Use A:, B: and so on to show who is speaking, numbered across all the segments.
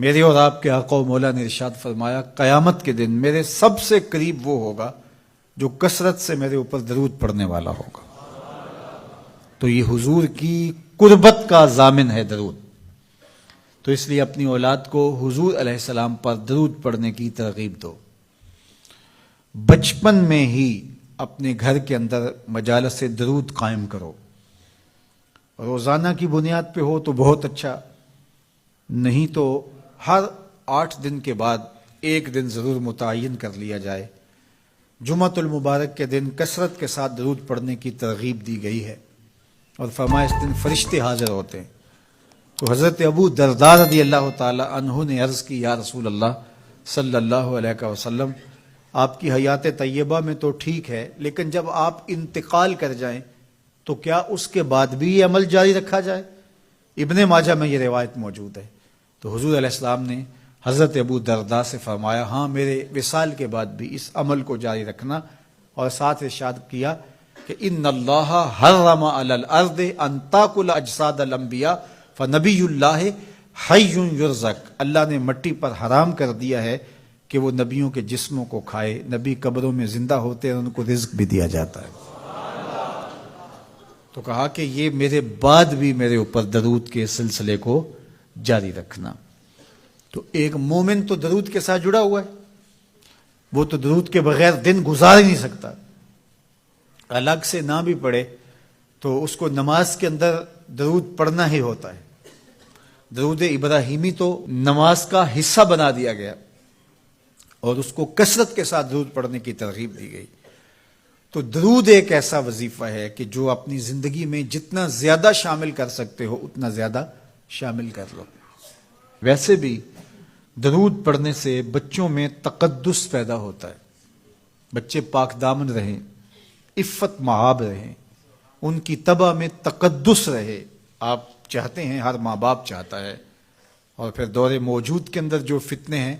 A: میرے اور آپ کے آقا و مولا نے ارشاد فرمایا قیامت کے دن میرے سب سے قریب وہ ہوگا جو کثرت سے میرے اوپر درود پڑھنے والا ہوگا. تو یہ حضور کی قربت کا ضامن ہے درود. تو اس لیے اپنی اولاد کو حضور علیہ السلام پر درود پڑھنے کی ترغیب دو. بچپن میں ہی اپنے گھر کے اندر مجالس درود قائم کرو. روزانہ کی بنیاد پہ ہو تو بہت اچھا، نہیں تو ہر 8 دن کے بعد ایک دن ضرور متعین کر لیا جائے. جمعۃ المبارک کے دن کثرت کے ساتھ درود پڑھنے کی ترغیب دی گئی ہے اور فرمایا اس دن فرشتے حاضر ہوتے ہیں. تو حضرت ابو درداء رضی اللہ تعالی عنہ نے عرض کی یا رسول اللہ صلی اللہ علیہ وسلم، آپ کی حیات طیبہ میں تو ٹھیک ہے، لیکن جب آپ انتقال کر جائیں تو کیا اس کے بعد بھی یہ عمل جاری رکھا جائے؟ ابن ماجہ میں یہ روایت موجود ہے. تو حضور علیہ السلام نے حضرت ابو درداء سے فرمایا ہاں میرے وصال کے بعد بھی اس عمل کو جاری رکھنا، اور ساتھ ارشاد کیا کہ ان اللہ حرم علی الارض ان تاکل اجساد الانبیاء فنبی اللہ حی یرزق. اللہ نے مٹی پر حرام کر دیا ہے کہ وہ نبیوں کے جسموں کو کھائے. نبی قبروں میں زندہ ہوتے ہیں، ان کو رزق بھی دیا جاتا ہے. تو کہا کہ یہ میرے بعد بھی میرے اوپر درود کے سلسلے کو جاری رکھنا. تو ایک مومن تو درود کے ساتھ جڑا ہوا ہے، وہ تو درود کے بغیر دن گزار ہی نہیں سکتا. الگ سے نہ بھی پڑھے تو اس کو نماز کے اندر درود پڑھنا ہی ہوتا ہے. درود ابراہیمی تو نماز کا حصہ بنا دیا گیا اور اس کو کثرت کے ساتھ درود پڑھنے کی ترغیب دی گئی. تو درود ایک ایسا وظیفہ ہے کہ جو اپنی زندگی میں جتنا زیادہ شامل کر سکتے ہو اتنا زیادہ شامل کر لو. ویسے بھی درود پڑھنے سے بچوں میں تقدس پیدا ہوتا ہے. بچے پاک دامن رہیں، عفت مآب رہیں، ان کی طبع میں تقدس رہے. آپ چاہتے ہیں، ہر ماں باپ چاہتا ہے. اور پھر دور موجود کے اندر جو فتنے ہیں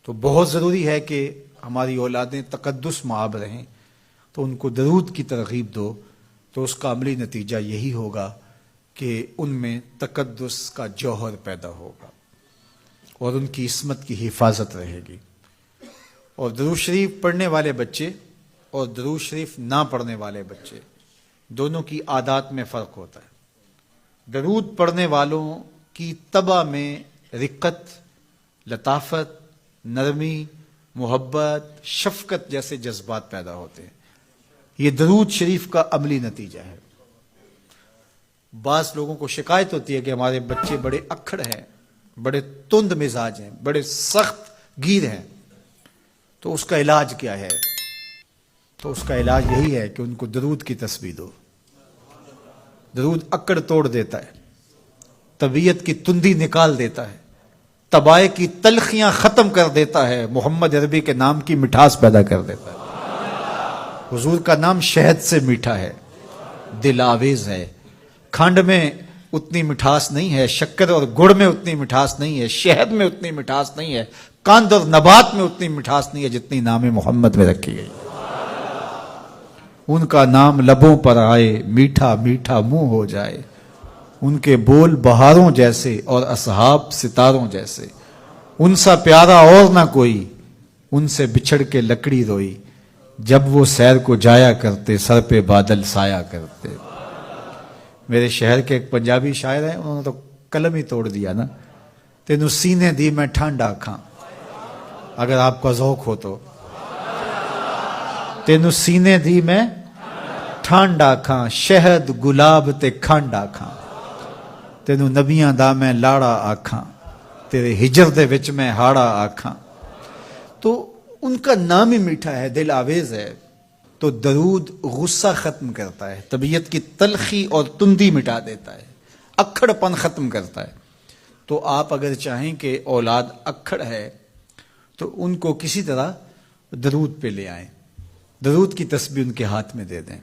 A: تو بہت ضروری ہے کہ ہماری اولادیں تقدس مآب رہیں. تو ان کو درود کی ترغیب دو تو اس کا عملی نتیجہ یہی ہوگا کہ ان میں تقدس کا جوہر پیدا ہوگا اور ان کی عصمت کی حفاظت رہے گی. اور درود شریف پڑھنے والے بچے اور درود شریف نہ پڑھنے والے بچے دونوں کی عادات میں فرق ہوتا ہے. درود پڑھنے والوں کی طبع میں رقت، لطافت، نرمی، محبت، شفقت جیسے جذبات پیدا ہوتے ہیں. یہ درود شریف کا عملی نتیجہ ہے. بعض لوگوں کو شکایت ہوتی ہے کہ ہمارے بچے بڑے اکھڑ ہیں، بڑے تند مزاج ہیں، بڑے سخت گیر ہیں. تو اس کا علاج کیا ہے؟ تو اس کا علاج یہی ہے کہ ان کو درود کی تسبیح دو. درود اکڑ توڑ دیتا ہے، طبیعت کی تندی نکال دیتا ہے، طبائع کی تلخیاں ختم کر دیتا ہے، محمد عربی کے نام کی مٹھاس پیدا کر دیتا ہے. حضور کا نام شہد سے میٹھا ہے، دل آویز ہے. کھنڈ میں اتنی مٹھاس نہیں ہے، شکر اور گڑ میں اتنی مٹھاس نہیں ہے، شہد میں اتنی مٹھاس نہیں ہے، قند اور نبات میں اتنی مٹھاس نہیں ہے جتنی نام محمد میں رکھی گئی. ان کا نام لبوں پر آئے، میٹھا میٹھا منہ ہو جائے. ان کے بول بہاروں جیسے اور اصحاب ستاروں جیسے. ان سا پیارا اور نہ کوئی، ان سے بچھڑ کے لکڑی روئی. جب وہ سیر کو جایا کرتے سر پہ بادل سایا کرتے. میرے شہر کے ایک پنجابی شاعر ہیں، انہوں نے تو قلم ہی توڑ دیا نا. تینوں سینے دی میں ٹھنڈ آکھاں، اگر آپ کا ذوق ہو تو. تینوں سینے دی میں ٹھنڈ آکھاں، شہد گلاب تے کھنڈ آکھاں. تینوں نبیاں دا میں لاڑا آکھاں، تیرے ہجر دے وچ میں ہاڑا آکھاں. تو ان کا نام ہی میٹھا ہے، دل آویز ہے. تو درود غصہ ختم کرتا ہے، طبیعت کی تلخی اور تندی مٹا دیتا ہے، اکھڑ پن ختم کرتا ہے. تو آپ اگر چاہیں کہ اولاد اکھڑ ہے تو ان کو کسی طرح درود پہ لے آئیں، درود کی تسبیح ان کے ہاتھ میں دے دیں.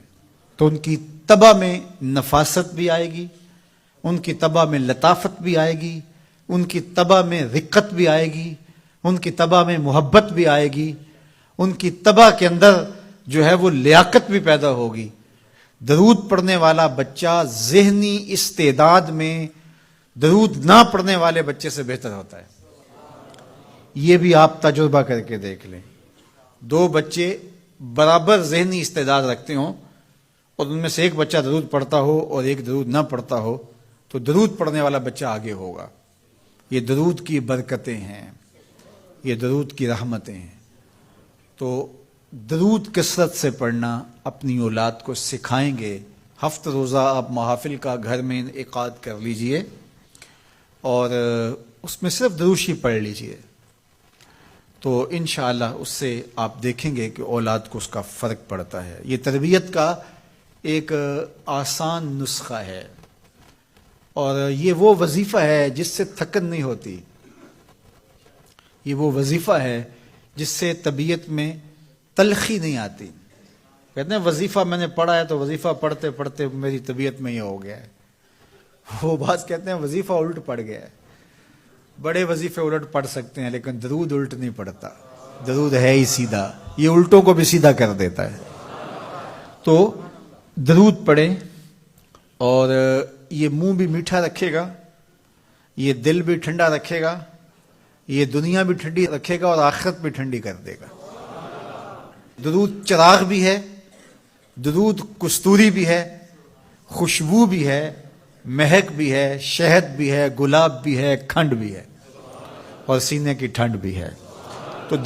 A: تو ان کی طبع میں نفاست بھی آئے گی، ان کی طبع میں لطافت بھی آئے گی، ان کی طبع میں رقت بھی آئے گی، ان کی طبع میں محبت بھی آئے گی، ان کی طبع کے اندر جو ہے وہ لیاقت بھی پیدا ہوگی. درود پڑھنے والا بچہ ذہنی استعداد میں درود نہ پڑھنے والے بچے سے بہتر ہوتا ہے. یہ بھی آپ تجربہ کر کے دیکھ لیں، دو بچے برابر ذہنی استعداد رکھتے ہوں اور ان میں سے ایک بچہ درود پڑھتا ہو اور ایک درود نہ پڑھتا ہو تو درود پڑھنے والا بچہ آگے ہوگا۔ یہ درود کی برکتیں ہیں، یہ درود کی رحمتیں ہیں۔ تو درود کثرت سے پڑھنا اپنی اولاد کو سکھائیں گے۔ ہفتہ روزہ آپ محافل کا گھر میں انعقاد کر لیجئے اور اس میں صرف درود شریف پڑھ لیجئے، تو انشاءاللہ اس سے آپ دیکھیں گے کہ اولاد کو اس کا فرق پڑتا ہے۔ یہ تربیت کا ایک آسان نسخہ ہے اور یہ وہ وظیفہ ہے جس سے تھکن نہیں ہوتی، یہ وہ وظیفہ ہے جس سے طبیعت میں تلخی نہیں آتی۔ کہتے ہیں وظیفہ میں نے پڑھا ہے تو وظیفہ پڑھتے پڑھتے میری طبیعت میں یہ ہو گیا ہے، وہ بات کہتے ہیں وظیفہ الٹ پڑ گیا ہے۔ بڑے وظیفے الٹ پڑھ سکتے ہیں لیکن درود الٹ نہیں پڑتا، درود ہے ہی سیدھا، یہ الٹوں کو بھی سیدھا کر دیتا ہے۔ تو درود پڑھیں اور یہ منہ بھی میٹھا رکھے گا، یہ دل بھی ٹھنڈا رکھے گا، یہ دنیا بھی ٹھنڈی رکھے گا اور آخرت بھی ٹھنڈی کر دے گا۔ درود چراغ بھی ہے، درود کستوری بھی ہے، خوشبو بھی ہے، مہک بھی ہے، شہد بھی ہے، گلاب بھی ہے، کھنڈ بھی ہے اور سینے کی ٹھنڈ بھی ہے۔ تو